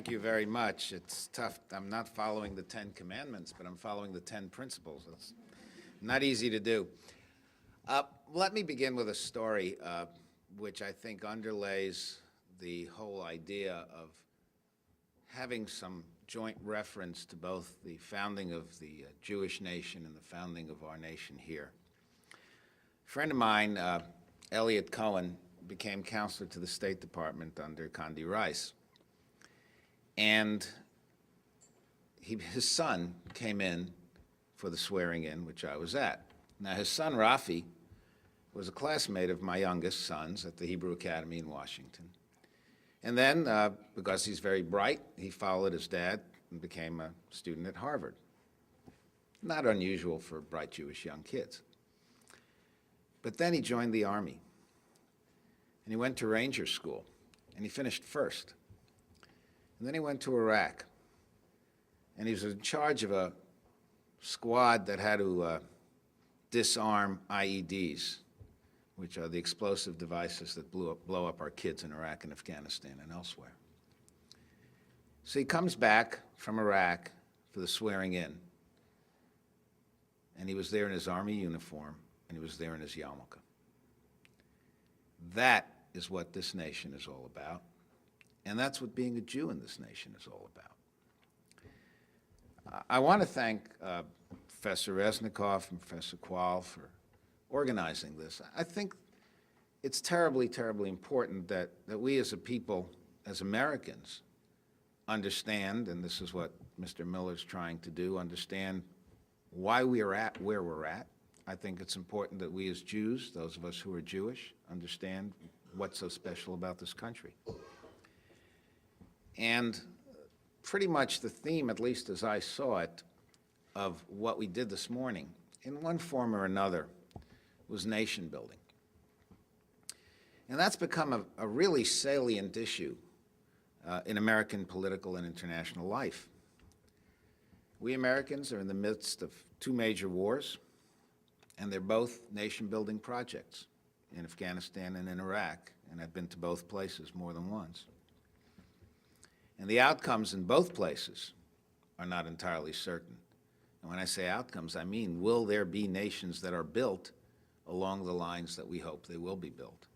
Thank you very much. It's tough. I'm not following the 10 Commandments, but I'm following the 10 principles. It's not easy to do. Let me begin with a story which I think underlays the whole idea of having some joint reference to both the founding of the Jewish nation and the founding of our nation here. A friend of mine, Elliot Cohen, became counselor to the State Department under Condi Rice. And his son came in for the swearing in, which I was at. Now, his son, Rafi, was a classmate of my youngest son's at the Hebrew Academy in Washington. And then, because he's very bright, he followed his dad and became a student at Harvard. Not unusual for bright Jewish young kids. But then he joined the Army. And he went to Ranger School, and he finished first. And then he went to Iraq, and he was in charge of a squad that had to disarm IEDs, which are the explosive devices that blow up our kids in Iraq and Afghanistan and elsewhere. So he comes back from Iraq for the swearing in, and he was there in his Army uniform, and he was there in his yarmulke. That is what this nation is all about. And that's what being a Jew in this nation is all about. I want to thank Professor Resnikoff and Professor Qual for organizing this. I think it's terribly, terribly important that we as a people, as Americans, understand, and this is what Mr. Miller's trying to do, understand why we are at where we're at. I think it's important that we as Jews, those of us who are Jewish, understand what's so special about this country. And pretty much the theme, at least as I saw it, of what we did this morning, in one form or another, was nation building. And that's become a really salient issue in American political and international life. We Americans are in the midst of two major wars, and they're both nation-building projects in Afghanistan and in Iraq, and I've been to both places more than once. And the outcomes in both places are not entirely certain. And when I say outcomes, I mean, will there be nations that are built along the lines that we hope they will be built?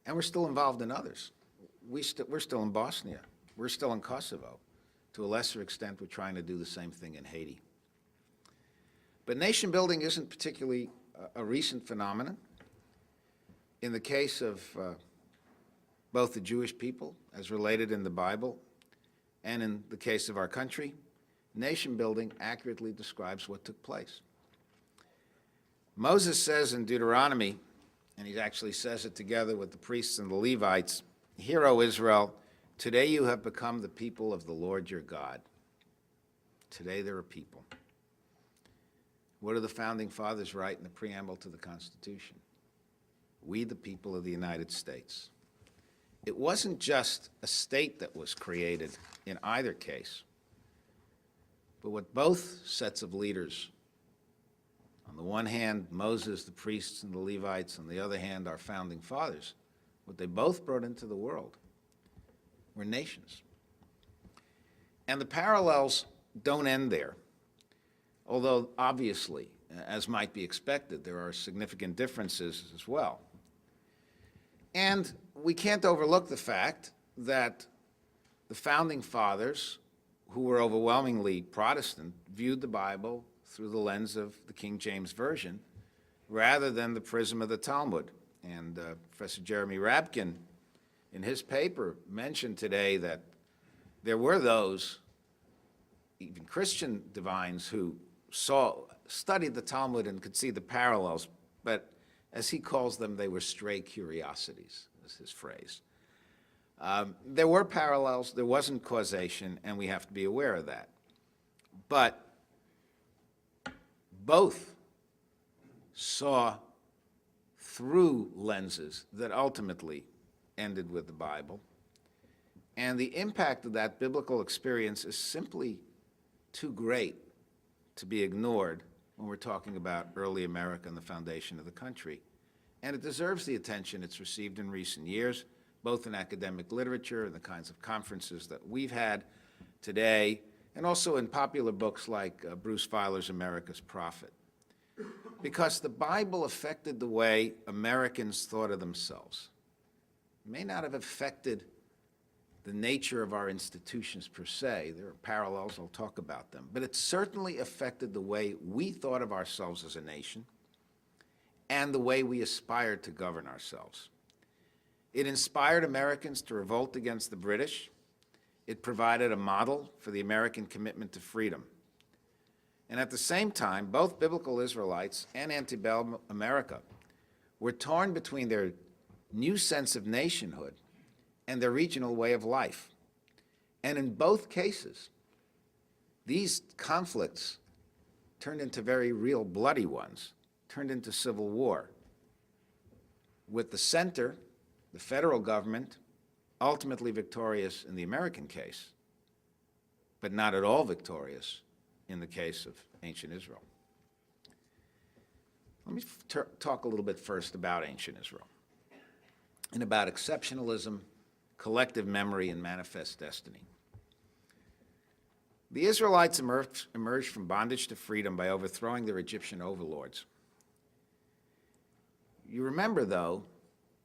And we're still involved in others. We're still in Bosnia. We're still in Kosovo. To a lesser extent, we're trying to do the same thing in Haiti. But nation building isn't particularly a recent phenomenon. In the case of both the Jewish people, as related in the Bible, and in the case of our country, nation building accurately describes what took place. Moses says in Deuteronomy, and he actually says it together with the priests and the Levites, "Hear, O Israel, today you have become the people of the Lord your God." Today they're a people. What do the Founding Fathers write in the preamble to the Constitution? We, the people of the United States. It wasn't just a state that was created in either case, but what both sets of leaders, on the one hand, Moses, the priests, and the Levites, on the other hand, our Founding Fathers, what they both brought into the world were nations. And the parallels don't end there, although obviously, as might be expected, there are significant differences as well. And we can't overlook the fact that the Founding Fathers, who were overwhelmingly Protestant, viewed the Bible through the lens of the King James Version rather than the prism of the Talmud. And Professor Jeremy Rabkin, in his paper, mentioned today that there were those, even Christian divines, who studied the Talmud and could see the parallels, but as he calls them, they were stray curiosities, is his phrase. There were parallels, there wasn't causation, and we have to be aware of that. But both saw through lenses that ultimately ended with the Bible, and the impact of that biblical experience is simply too great to be ignored when we're talking about early America and the foundation of the country. And it deserves the attention it's received in recent years, both in academic literature and the kinds of conferences that we've had today, and also in popular books like Bruce Feiler's America's Prophet. Because the Bible affected the way Americans thought of themselves. It may not have affected the nature of our institutions per se. There are parallels, I'll talk about them. But it certainly affected the way we thought of ourselves as a nation and the way we aspired to govern ourselves. It inspired Americans to revolt against the British. It provided a model for the American commitment to freedom. And at the same time, both biblical Israelites and antebellum America were torn between their new sense of nationhood and their regional way of life. And in both cases, these conflicts turned into very real bloody ones, turned into civil war, with the center, the federal government, ultimately victorious in the American case, but not at all victorious in the case of ancient Israel. Let me talk a little bit first about ancient Israel and about exceptionalism, collective memory, and manifest destiny. The Israelites emerged from bondage to freedom by overthrowing their Egyptian overlords. You remember, though,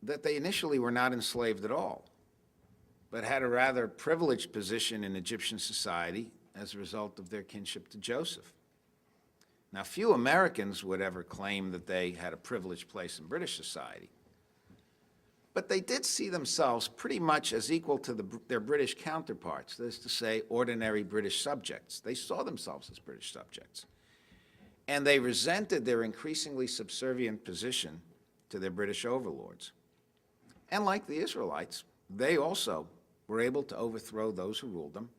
that they initially were not enslaved at all, but had a rather privileged position in Egyptian society as a result of their kinship to Joseph. Now, few Americans would ever claim that they had a privileged place in British society, but they did see themselves pretty much as equal to their British counterparts, that is to say, ordinary British subjects. They saw themselves as British subjects, and they resented their increasingly subservient position to their British overlords. And like the Israelites, they also were able to overthrow those who ruled them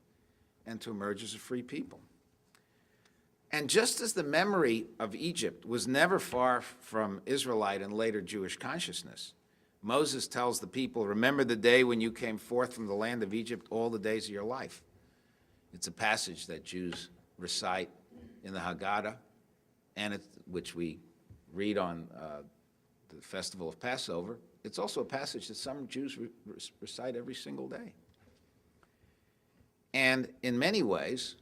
and to emerge as a free people. And just as the memory of Egypt was never far from Israelite and later Jewish consciousness, Moses tells the people, remember the day when you came forth from the land of Egypt all the days of your life. It's a passage that Jews recite in the Haggadah, and which we read on the festival of Passover. It's also a passage that some Jews recite every single day. And in many ways,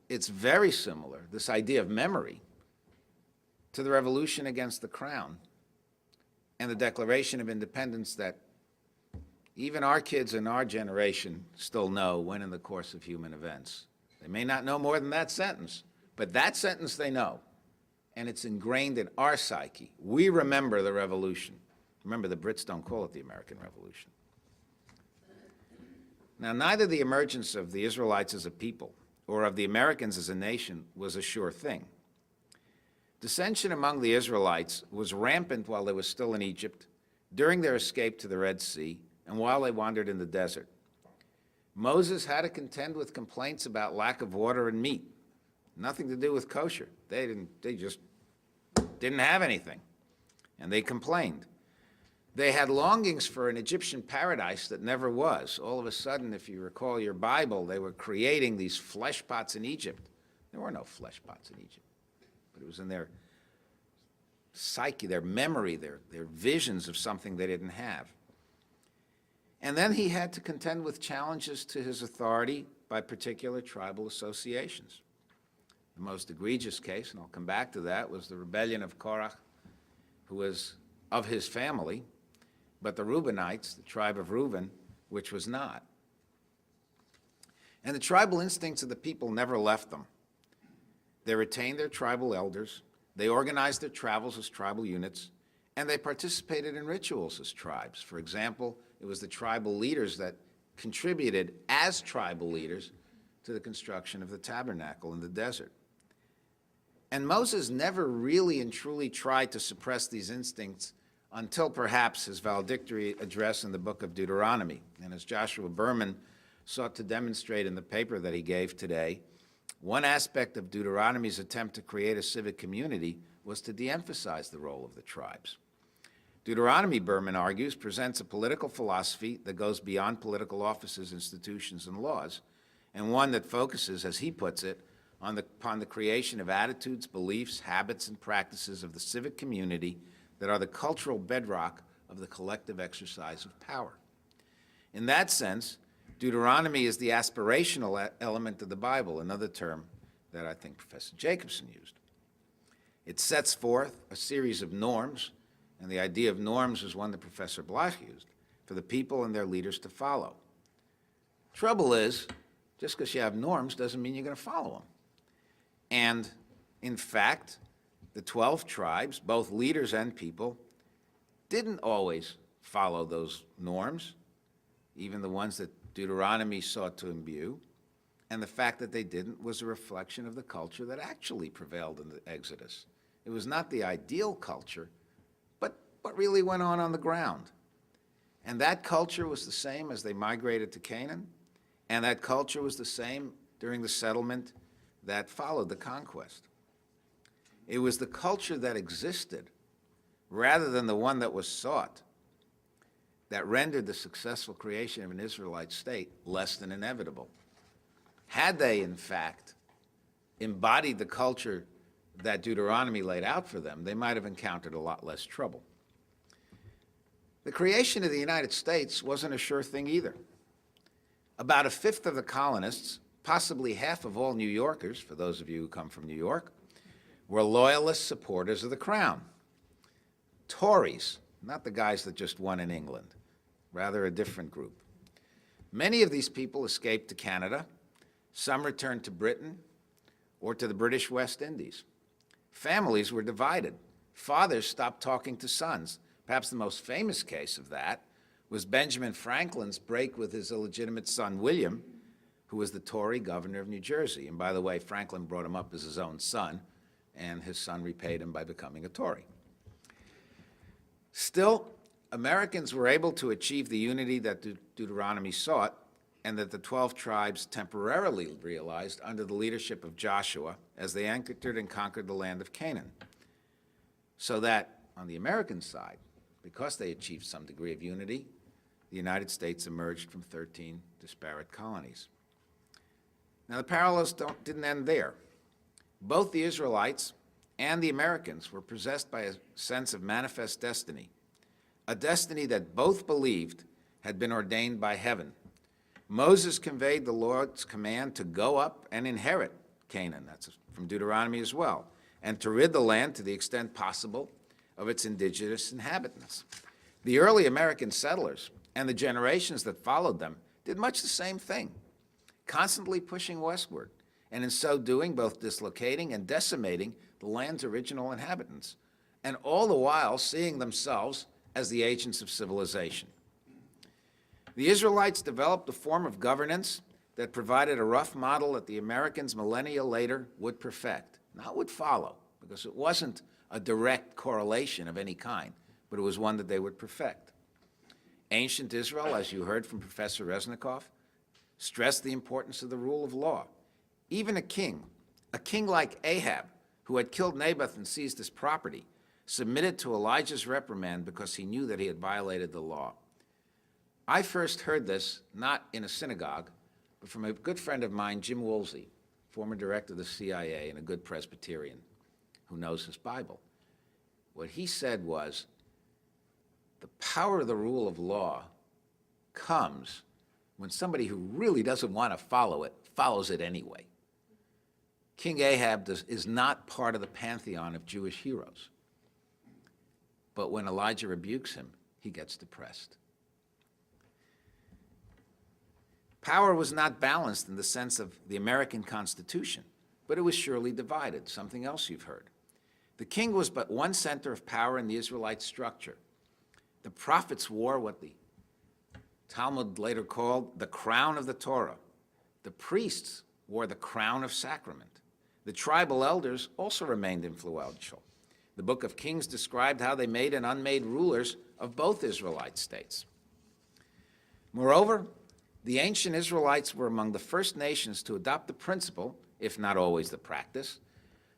it's very similar, this idea of memory, to the revolution against the crown and the Declaration of Independence that even our kids in our generation still know when in the course of human events. They may not know more than that sentence, but that sentence they know, and it's ingrained in our psyche. We remember the revolution. Remember, the Brits don't call it the American Revolution. Now, neither the emergence of the Israelites as a people or of the Americans as a nation was a sure thing. Dissension among the Israelites was rampant while they were still in Egypt, during their escape to the Red Sea, and while they wandered in the desert. Moses had to contend with complaints about lack of water and meat, nothing to do with kosher. They just didn't have anything, and they complained. They had longings for an Egyptian paradise that never was. All of a sudden, if you recall your Bible, they were creating these flesh pots in Egypt. There were no flesh pots in Egypt, but it was in their psyche, their memory, their visions of something they didn't have. And then he had to contend with challenges to his authority by particular tribal associations. The most egregious case, and I'll come back to that, was the rebellion of Korach, who was of his family, but the Reubenites, the tribe of Reuben, which was not. And the tribal instincts of the people never left them. They retained their tribal elders, they organized their travels as tribal units, and they participated in rituals as tribes. For example, it was the tribal leaders that contributed as tribal leaders to the construction of the tabernacle in the desert. And Moses never really and truly tried to suppress these instincts until perhaps his valedictory address in the book of Deuteronomy. And as Joshua Berman sought to demonstrate in the paper that he gave today, one aspect of Deuteronomy's attempt to create a civic community was to de-emphasize the role of the tribes. Deuteronomy, Berman argues, presents a political philosophy that goes beyond political offices, institutions, and laws, and one that focuses, as he puts it, upon the creation of attitudes, beliefs, habits, and practices of the civic community that are the cultural bedrock of the collective exercise of power. In that sense, Deuteronomy is the aspirational element of the Bible, another term that I think Professor Jacobson used. It sets forth a series of norms, and the idea of norms is one that Professor Bloch used, for the people and their leaders to follow. Trouble is, just because you have norms doesn't mean you're going to follow them. And in fact, the 12 tribes, both leaders and people, didn't always follow those norms, even the ones that Deuteronomy sought to imbue. And the fact that they didn't was a reflection of the culture that actually prevailed in the Exodus. It was not the ideal culture, but what really went on the ground. And that culture was the same as they migrated to Canaan, and that culture was the same during the settlement that followed the conquest. It was the culture that existed, rather than the one that was sought, that rendered the successful creation of an Israelite state less than inevitable. Had they, in fact, embodied the culture that Deuteronomy laid out for them, they might have encountered a lot less trouble. The creation of the United States wasn't a sure thing either. About a fifth of the colonists, possibly half of all New Yorkers, for those of you who come from New York, were loyalist supporters of the Crown. Tories, not the guys that just won in England, rather a different group. Many of these people escaped to Canada. Some returned to Britain or to the British West Indies. Families were divided. Fathers stopped talking to sons. Perhaps the most famous case of that was Benjamin Franklin's break with his illegitimate son, William, who was the Tory governor of New Jersey. And by the way, Franklin brought him up as his own son, and his son repaid him by becoming a Tory. Still, Americans were able to achieve the unity that Deuteronomy sought, and that the 12 tribes temporarily realized under the leadership of Joshua as they entered and conquered the land of Canaan. So that, on the American side, because they achieved some degree of unity, the United States emerged from 13 disparate colonies. Now, the parallels didn't end there. Both the Israelites and the Americans were possessed by a sense of manifest destiny, a destiny that both believed had been ordained by heaven. Moses conveyed the Lord's command to go up and inherit Canaan, that's from Deuteronomy as well, and to rid the land to the extent possible of its indigenous inhabitants. The early American settlers and the generations that followed them did much the same thing, constantly pushing westward, and in so doing both dislocating and decimating the land's original inhabitants, and all the while seeing themselves as the agents of civilization. The Israelites developed a form of governance that provided a rough model that the Americans millennia later would perfect, not would follow, because it wasn't a direct correlation of any kind, but it was one that they would perfect. Ancient Israel, as you heard from Professor Resnikoff, stressed the importance of the rule of law. Even a king like Ahab, who had killed Naboth and seized his property, submitted to Elijah's reprimand because he knew that he had violated the law. I first heard this not in a synagogue, but from a good friend of mine, Jim Woolsey, former director of the CIA and a good Presbyterian who knows his Bible. What he said was, the power of the rule of law comes when somebody who really doesn't want to follow it follows it anyway. King Ahab is not part of the pantheon of Jewish heroes. But when Elijah rebukes him, he gets depressed. Power was not balanced in the sense of the American Constitution, but it was surely divided, something else you've heard. The king was but one center of power in the Israelite structure. The prophets wore what the Talmud later called the crown of the Torah. The priests wore the crown of sacrament. The tribal elders also remained influential. The book of Kings described how they made and unmade rulers of both Israelite states. Moreover, the ancient Israelites were among the first nations to adopt the principle, if not always the practice,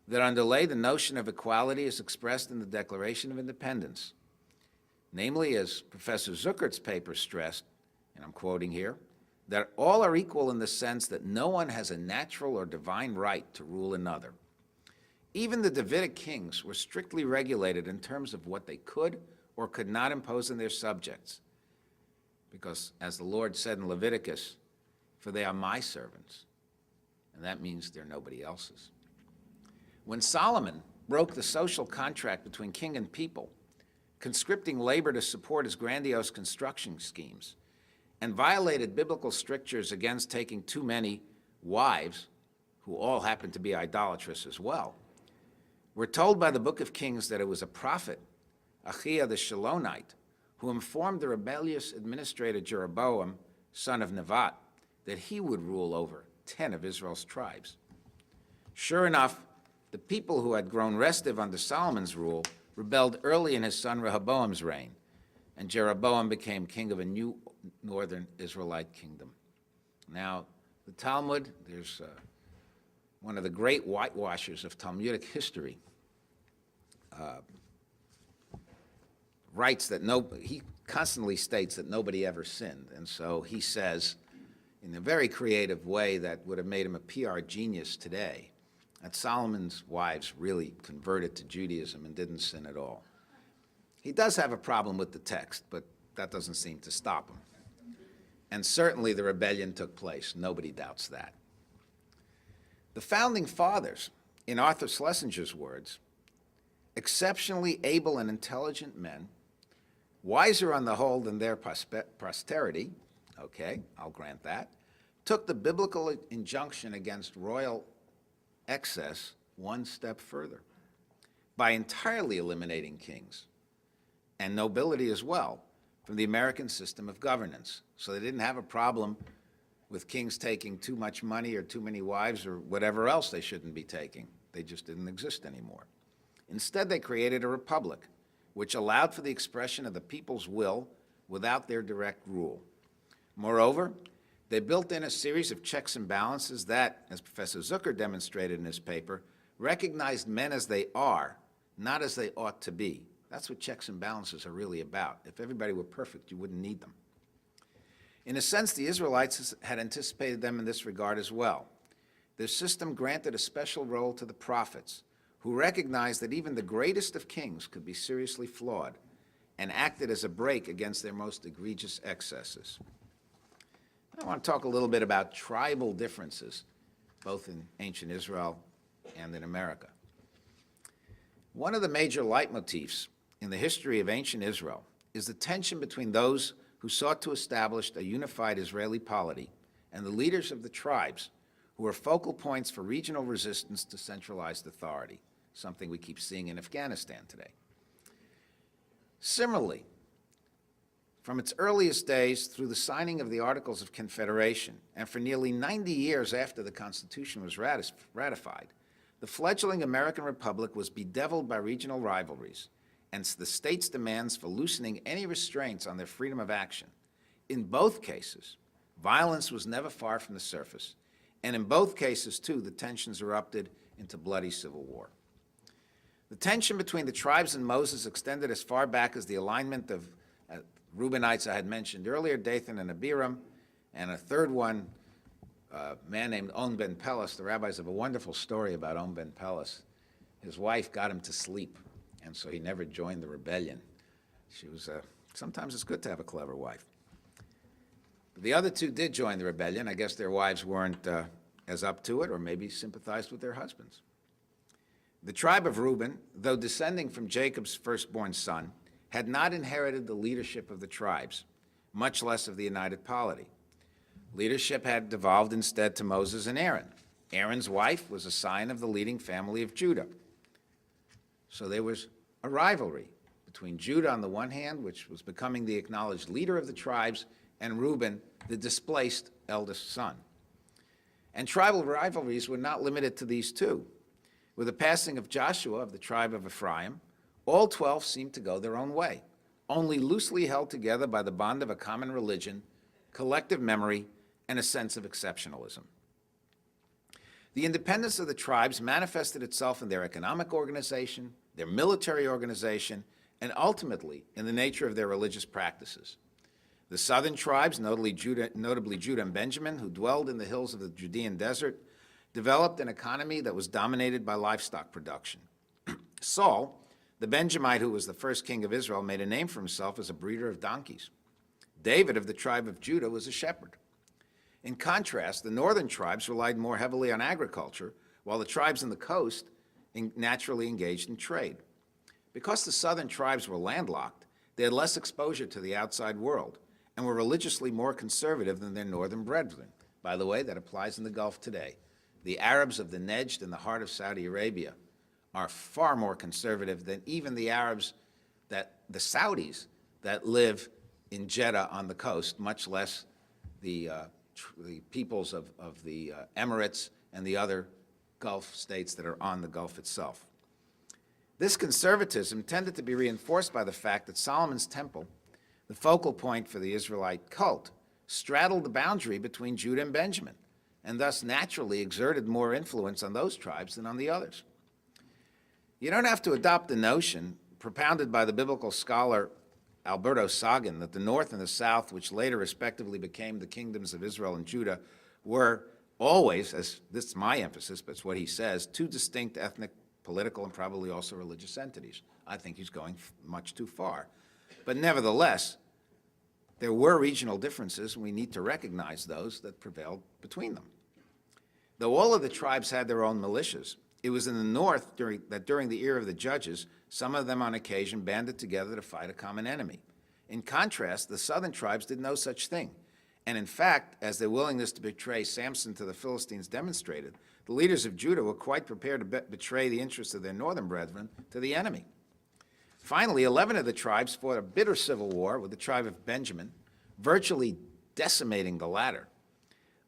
that underlay the notion of equality as expressed in the Declaration of Independence. Namely, as Professor Zuckert's paper stressed, and I'm quoting here, that all are equal in the sense that no one has a natural or divine right to rule another. Even the Davidic kings were strictly regulated in terms of what they could or could not impose on their subjects. because as the Lord said in Leviticus, for they are my servants, and that means they're nobody else's. When Solomon broke the social contract between king and people, conscripting labor to support his grandiose construction schemes, and violated biblical strictures against taking too many wives, who all happened to be idolatrous as well, we're told by the book of Kings that it was a prophet, Achiah the Shilonite, who informed the rebellious administrator Jeroboam, son of Nevat, that he would rule over 10 of Israel's tribes. Sure enough, the people who had grown restive under Solomon's rule rebelled early in his son Rehoboam's reign, and Jeroboam became king of a new northern Israelite kingdom. Now, the Talmud, there's one of the great whitewashers of Talmudic history, writes that he constantly states that nobody ever sinned, and so he says, in a very creative way that would have made him a PR genius today, that Solomon's wives really converted to Judaism and didn't sin at all. He does have a problem with the text, but that doesn't seem to stop him. And certainly the rebellion took place. Nobody doubts that. The founding fathers, in Arthur Schlesinger's words, exceptionally able and intelligent men, wiser on the whole than their posterity, okay, I'll grant that, took the biblical injunction against royal excess one step further by entirely eliminating kings and nobility as well from the American system of governance. So they didn't have a problem with kings taking too much money or too many wives or whatever else they shouldn't be taking. They just didn't exist anymore. Instead, they created a republic which allowed for the expression of the people's will without their direct rule. Moreover, they built in a series of checks and balances that, as Professor Zucker demonstrated in his paper, recognized men as they are, not as they ought to be. That's what checks and balances are really about. If everybody were perfect, you wouldn't need them. In a sense, the Israelites had anticipated them in this regard as well. Their system granted a special role to the prophets, who recognized that even the greatest of kings could be seriously flawed, and acted as a brake against their most egregious excesses. I want to talk a little bit about tribal differences, both in ancient Israel and in America. One of the major leitmotifs in the history of ancient Israel is the tension between those who sought to establish a unified Israeli polity and the leaders of the tribes who were focal points for regional resistance to centralized authority, something we keep seeing in Afghanistan today. Similarly, from its earliest days through the signing of the Articles of Confederation, and for nearly 90 years after the Constitution was ratified, the fledgling American Republic was bedeviled by regional rivalries and the state's demands for loosening any restraints on their freedom of action. In both cases, violence was never far from the surface, and in both cases, too, the tensions erupted into bloody civil war. The tension between the tribes and Moses extended as far back as the alignment of Reubenites I had mentioned earlier, Dathan and Abiram, and a third one, a man named On ben Pelas. The rabbis have a wonderful story about On ben Pelas. His wife got him to sleep, and so he never joined the rebellion. She was, sometimes it's good to have a clever wife. But the other two did join the rebellion. I guess their wives weren't as up to it, or maybe sympathized with their husbands. The tribe of Reuben, though descending from Jacob's firstborn son, had not inherited the leadership of the tribes, much less of the united polity. Leadership had devolved instead to Moses and Aaron. Aaron's wife was a sign of the leading family of Judah. So there was a rivalry between Judah on the one hand, which was becoming the acknowledged leader of the tribes, and Reuben, the displaced eldest son. And tribal rivalries were not limited to these two. With the passing of Joshua of the tribe of Ephraim, all 12 seemed to go their own way, only loosely held together by the bond of a common religion, collective memory, and a sense of exceptionalism. The independence of the tribes manifested itself in their economic organization, their military organization, and ultimately in the nature of their religious practices. The southern tribes, notably Judah and Benjamin, who dwelled in the hills of the Judean desert, developed an economy that was dominated by livestock production. Saul, the Benjamite who was the first king of Israel, made a name for himself as a breeder of donkeys. David of the tribe of Judah was a shepherd. In contrast, the northern tribes relied more heavily on agriculture, while the tribes on the coast naturally engaged in trade. Because the southern tribes were landlocked, they had less exposure to the outside world and were religiously more conservative than their northern brethren. By the way, that applies in the Gulf today. The Arabs of the Nejd in the heart of Saudi Arabia are far more conservative than even the Arabs, the Saudis that live in Jeddah on the coast, much less the peoples of the Emirates and the other Gulf states that are on the Gulf itself. This conservatism tended to be reinforced by the fact that Solomon's temple, the focal point for the Israelite cult, straddled the boundary between Judah and Benjamin, and thus naturally exerted more influence on those tribes than on the others. You don't have to adopt the notion, propounded by the biblical scholar Alberto Sagan, that the north and the south, which later respectively became the kingdoms of Israel and Judah, were always, as this is my emphasis, but it's what he says, two distinct ethnic, political, and probably also religious entities. I think he's going much too far. But nevertheless, there were regional differences, and we need to recognize those that prevailed between them. Though all of the tribes had their own militias, it was in the north during the era of the judges, some of them on occasion banded together to fight a common enemy. In contrast, the southern tribes did no such thing. And in fact, as their willingness to betray Samson to the Philistines demonstrated, the leaders of Judah were quite prepared to betray the interests of their northern brethren to the enemy. Finally, 11 of the tribes fought a bitter civil war with the tribe of Benjamin, virtually decimating the latter,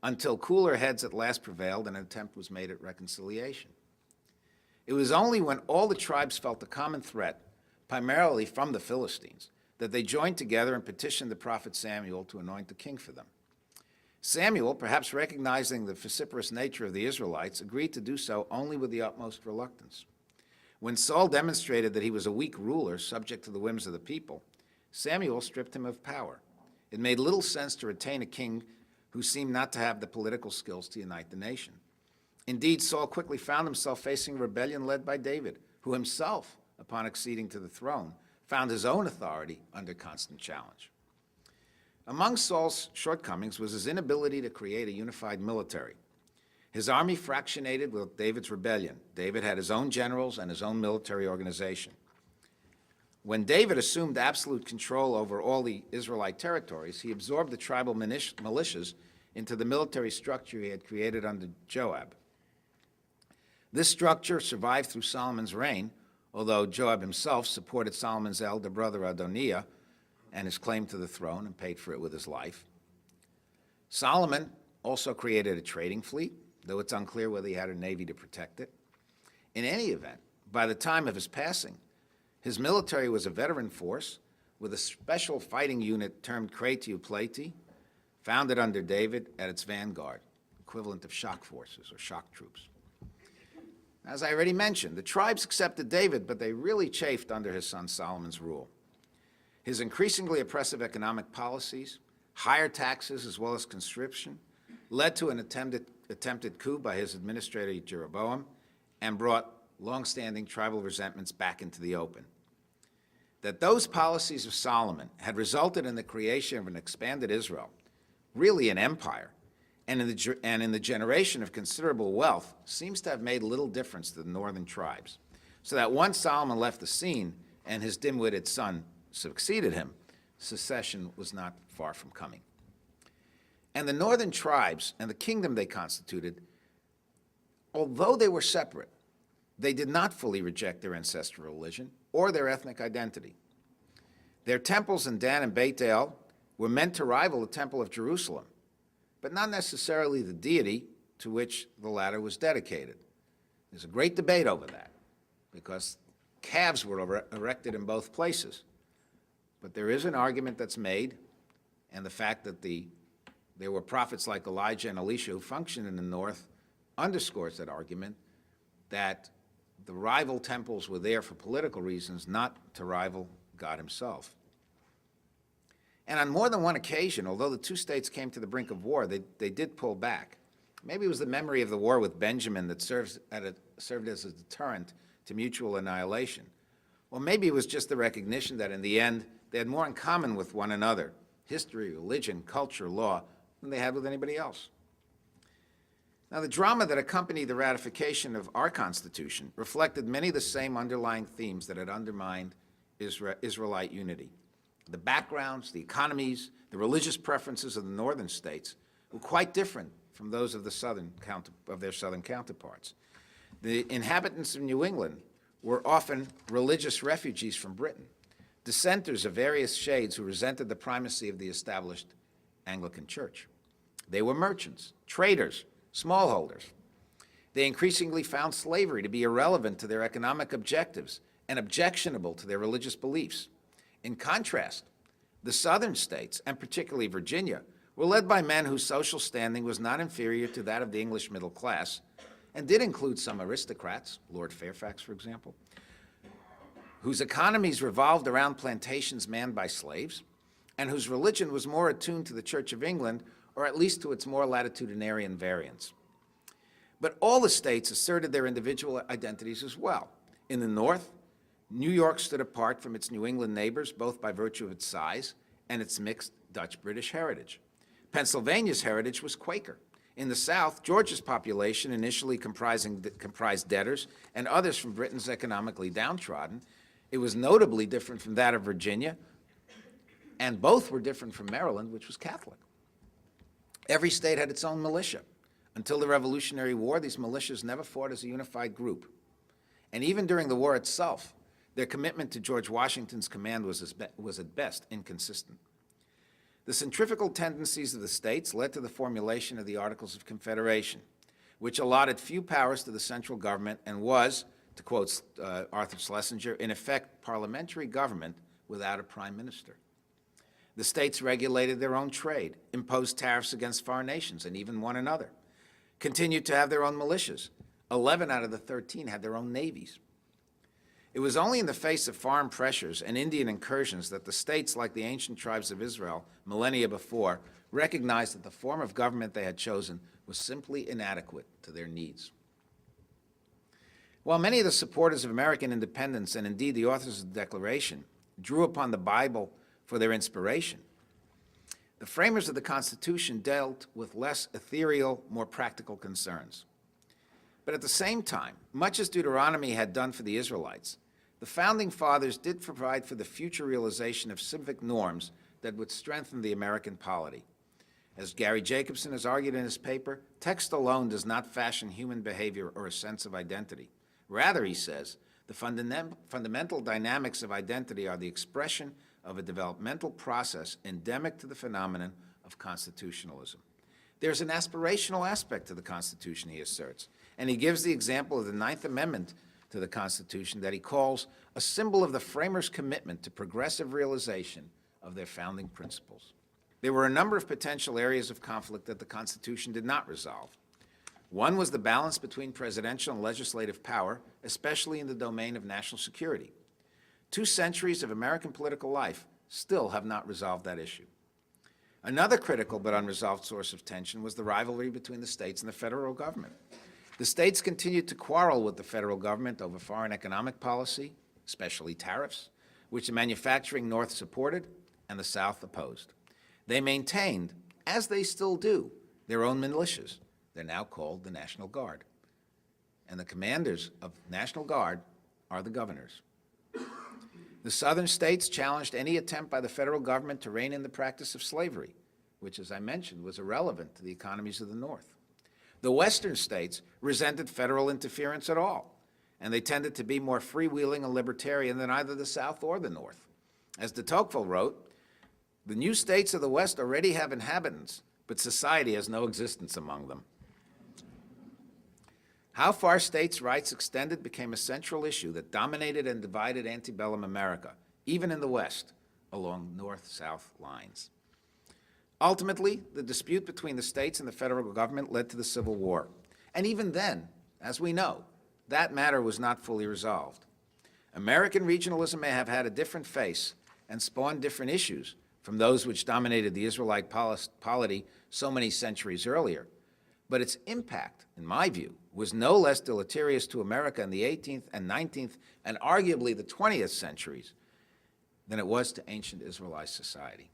until cooler heads at last prevailed and an attempt was made at reconciliation. It was only when all the tribes felt a common threat, primarily from the Philistines, that they joined together and petitioned the prophet Samuel to anoint a king for them. Samuel, perhaps recognizing the vociferous nature of the Israelites, agreed to do so only with the utmost reluctance. When Saul demonstrated that he was a weak ruler subject to the whims of the people, Samuel stripped him of power. It made little sense to retain a king who seemed not to have the political skills to unite the nation. Indeed, Saul quickly found himself facing a rebellion led by David, who himself, upon acceding to the throne, found his own authority under constant challenge. Among Saul's shortcomings was his inability to create a unified military. His army fractionated with David's rebellion. David had his own generals and his own military organization. When David assumed absolute control over all the Israelite territories, he absorbed the tribal militias into the military structure he had created under Joab. This structure survived through Solomon's reign, although Joab himself supported Solomon's elder brother Adoniah and his claim to the throne and paid for it with his life. Solomon also created a trading fleet, though it's unclear whether he had a navy to protect it. In any event, by the time of his passing, his military was a veteran force with a special fighting unit termed Kreti Upleti, founded under David at its vanguard, equivalent of shock forces or shock troops. As I already mentioned, the tribes accepted David, but they really chafed under his son Solomon's rule. His increasingly oppressive economic policies, higher taxes as well as conscription, led to an attempted coup by his administrator Jeroboam and brought long-standing tribal resentments back into the open. That those policies of Solomon had resulted in the creation of an expanded Israel, really an empire, and in the generation of considerable wealth seems to have made little difference to the northern tribes. So that once Solomon left the scene and his dim-witted son succeeded him, secession was not far from coming. And the northern tribes and the kingdom they constituted, although they were separate, they did not fully reject their ancestral religion or their ethnic identity. Their temples in Dan and Beit El were meant to rival the Temple of Jerusalem, but not necessarily the deity to which the latter was dedicated. There's a great debate over that, because calves were erected in both places. But there is an argument that's made, and the fact that there were prophets like Elijah and Elisha who functioned in the north underscores that argument, that the rival temples were there for political reasons, not to rival God himself. And on more than one occasion, although the two states came to the brink of war, they did pull back. Maybe it was the memory of the war with Benjamin that served as a deterrent to mutual annihilation. Or maybe it was just the recognition that in the end, they had more in common with one another history, religion, culture, law than they had with anybody else. Now, the drama that accompanied the ratification of our Constitution reflected many of the same underlying themes that had undermined Israelite unity. The backgrounds, the economies, the religious preferences of the northern states were quite different from those of their southern counterparts. The inhabitants of New England were often religious refugees from Britain, dissenters of various shades who resented the primacy of the established Anglican Church. They were merchants, traders, smallholders. They increasingly found slavery to be irrelevant to their economic objectives and objectionable to their religious beliefs. In contrast, the southern states, and particularly Virginia, were led by men whose social standing was not inferior to that of the English middle class, and did include some aristocrats, Lord Fairfax, for example, whose economies revolved around plantations manned by slaves, and whose religion was more attuned to the Church of England, or at least to its more latitudinarian variants. But all the states asserted their individual identities as well. In the North, New York stood apart from its New England neighbors, both by virtue of its size and its mixed Dutch-British heritage. Pennsylvania's heritage was Quaker. In the South, Georgia's population, initially comprised debtors and others from Britain's economically downtrodden, it was notably different from that of Virginia, and both were different from Maryland, which was Catholic. Every state had its own militia. Until the Revolutionary War, these militias never fought as a unified group. And even during the war itself, their commitment to George Washington's command was at best inconsistent. The centrifugal tendencies of the states led to the formulation of the Articles of Confederation, which allotted few powers to the central government and was, to quote Arthur Schlesinger, in effect parliamentary government without a prime minister. The states regulated their own trade, imposed tariffs against foreign nations and even one another, continued to have their own militias. 11 out of the 13 had their own navies. It was only in the face of foreign pressures and Indian incursions that the states, like the ancient tribes of Israel millennia before, recognized that the form of government they had chosen was simply inadequate to their needs. While many of the supporters of American independence, and indeed the authors of the Declaration, drew upon the Bible for their inspiration, the framers of the Constitution dealt with less ethereal, more practical concerns. But at the same time, much as Deuteronomy had done for the Israelites, the Founding Fathers did provide for the future realization of civic norms that would strengthen the American polity. As Gary Jacobson has argued in his paper, text alone does not fashion human behavior or a sense of identity. Rather, he says, the fundamental dynamics of identity are the expression of a developmental process endemic to the phenomenon of constitutionalism. There's an aspirational aspect to the Constitution, he asserts, and he gives the example of the Ninth Amendment to the Constitution that he calls a symbol of the framers' commitment to progressive realization of their founding principles. There were a number of potential areas of conflict that the Constitution did not resolve. One was the balance between presidential and legislative power, especially in the domain of national security. 2 centuries of American political life still have not resolved that issue. Another critical but unresolved source of tension was the rivalry between the states and the federal government. The states continued to quarrel with the federal government over foreign economic policy, especially tariffs, which the manufacturing North supported and the South opposed. They maintained, as they still do, their own militias. They're now called the National Guard. And the commanders of National Guard are the governors. The southern states challenged any attempt by the federal government to rein in the practice of slavery, which, as I mentioned, was irrelevant to the economies of the North. The western states resented federal interference at all, and they tended to be more freewheeling and libertarian than either the South or the North. As de Tocqueville wrote, the new states of the West already have inhabitants, but society has no existence among them. How far states' rights extended became a central issue that dominated and divided antebellum America, even in the West, along north-south lines. Ultimately, the dispute between the states and the federal government led to the Civil War. And even then, as we know, that matter was not fully resolved. American regionalism may have had a different face and spawned different issues from those which dominated the Israelite polity so many centuries earlier. But its impact, in my view, was no less deleterious to America in the 18th and 19th and arguably the 20th centuries than it was to ancient Israelite society.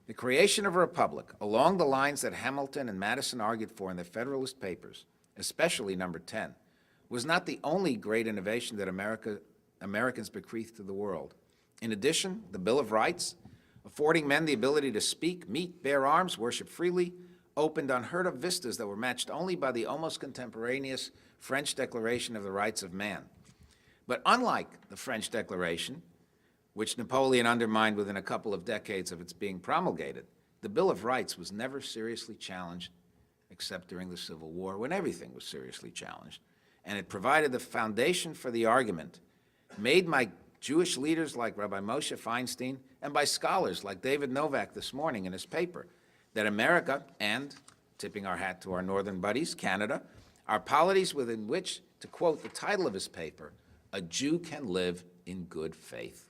The creation of a republic, along the lines that Hamilton and Madison argued for in their Federalist Papers, especially number 10, was not the only great innovation that Americans bequeathed to the world. In addition, the Bill of Rights, affording men the ability to speak, meet, bear arms, worship freely, opened unheard-of vistas that were matched only by the almost contemporaneous French Declaration of the Rights of Man. But unlike the French Declaration, which Napoleon undermined within a couple of decades of its being promulgated, the Bill of Rights was never seriously challenged except during the Civil War, when everything was seriously challenged. And it provided the foundation for the argument made by Jewish leaders like Rabbi Moshe Feinstein and by scholars like David Novak this morning in his paper, that America and, tipping our hat to our northern buddies, Canada, are polities within which, to quote the title of his paper, a Jew can live in good faith.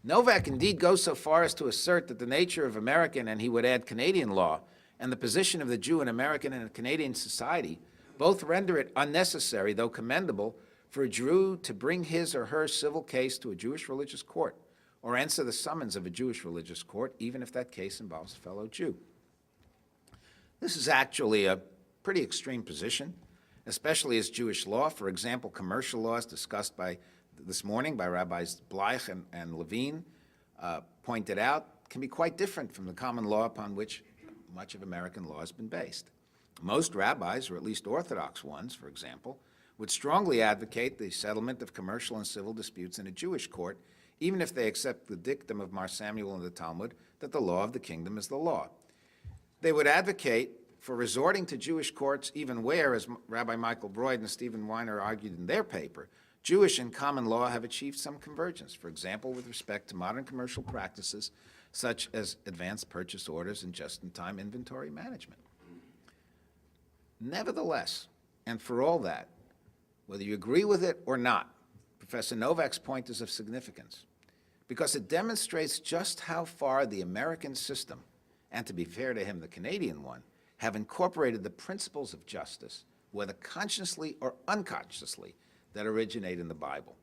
Novak indeed goes so far as to assert that the nature of American, and he would add Canadian law, and the position of the Jew in American and Canadian society both render it unnecessary, though commendable, for a Jew to bring his or her civil case to a Jewish religious court or answer the summons of a Jewish religious court, even if that case involves a fellow Jew. This is actually a pretty extreme position, especially as Jewish law, for example, commercial laws discussed this morning by Rabbis Bleich and Levine, pointed out, can be quite different from the common law upon which much of American law has been based. Most rabbis, or at least Orthodox ones, for example, would strongly advocate the settlement of commercial and civil disputes in a Jewish court, even if they accept the dictum of Mar Samuel in the Talmud that the law of the kingdom is the law. They would advocate for resorting to Jewish courts even where, as Rabbi Michael Broyd and Stephen Weiner argued in their paper, Jewish and common law have achieved some convergence, for example, with respect to modern commercial practices such as advanced purchase orders and just-in-time inventory management. Nevertheless, and for all that, whether you agree with it or not, Professor Novak's point is of significance because it demonstrates just how far the American system, and to be fair to him, the Canadian one, have incorporated the principles of justice, whether consciously or unconsciously, that originate in the Bible.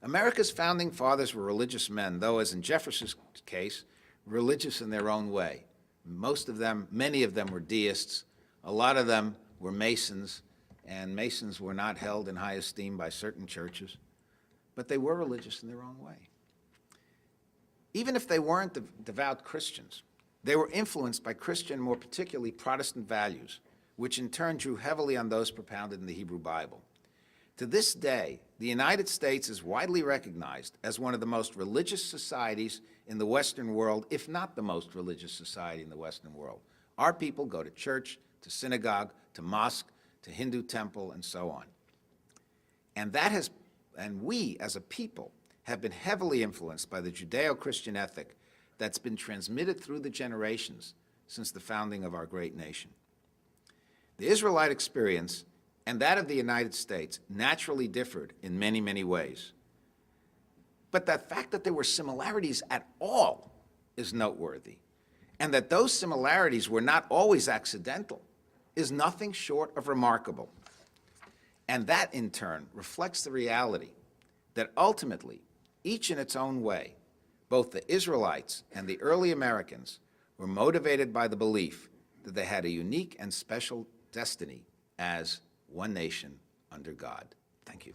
America's founding fathers were religious men, though, as in Jefferson's case, religious in their own way. Many of them were deists. A lot of them were Masons, and Masons were not held in high esteem by certain churches, but they were religious in their own way. Even if they weren't devout Christians, they were influenced by Christian, more particularly Protestant values, which in turn drew heavily on those propounded in the Hebrew Bible. To this day, the United States is widely recognized as one of the most religious societies in the Western world, if not the most religious society in the Western world. Our people go to church, to synagogue, to mosque, to Hindu temple, and so on. And we, as a people, have been heavily influenced by the Judeo-Christian ethic that's been transmitted through the generations since the founding of our great nation. The Israelite experience and that of the United States naturally differed in many, many ways. But the fact that there were similarities at all is noteworthy, and that those similarities were not always accidental is nothing short of remarkable. And that, in turn, reflects the reality that ultimately, each in its own way, both the Israelites and the early Americans were motivated by the belief that they had a unique and special destiny as one nation under God. Thank you.